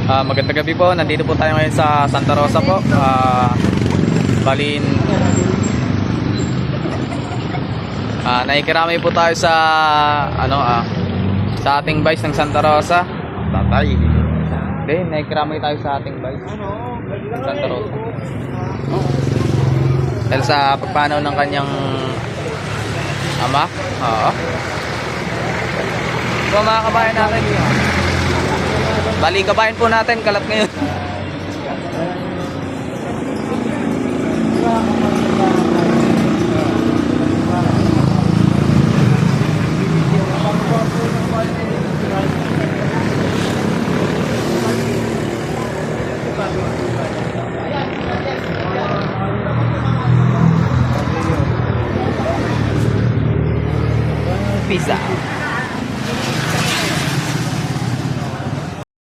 Magandang gabi po. Nandito po tayo ngayon sa Santa Rosa po. Balin. Naikiramay po tayo sa sa ating vice ng Santa Rosa. Tatay. Okay, naikiramay tayo sa ating vice ng Santa Rosa. Dahil sa pagpanaw ng kanyang ama. Oo. So mga kabayan natin, bali kabayan po natin, kalat ngayon.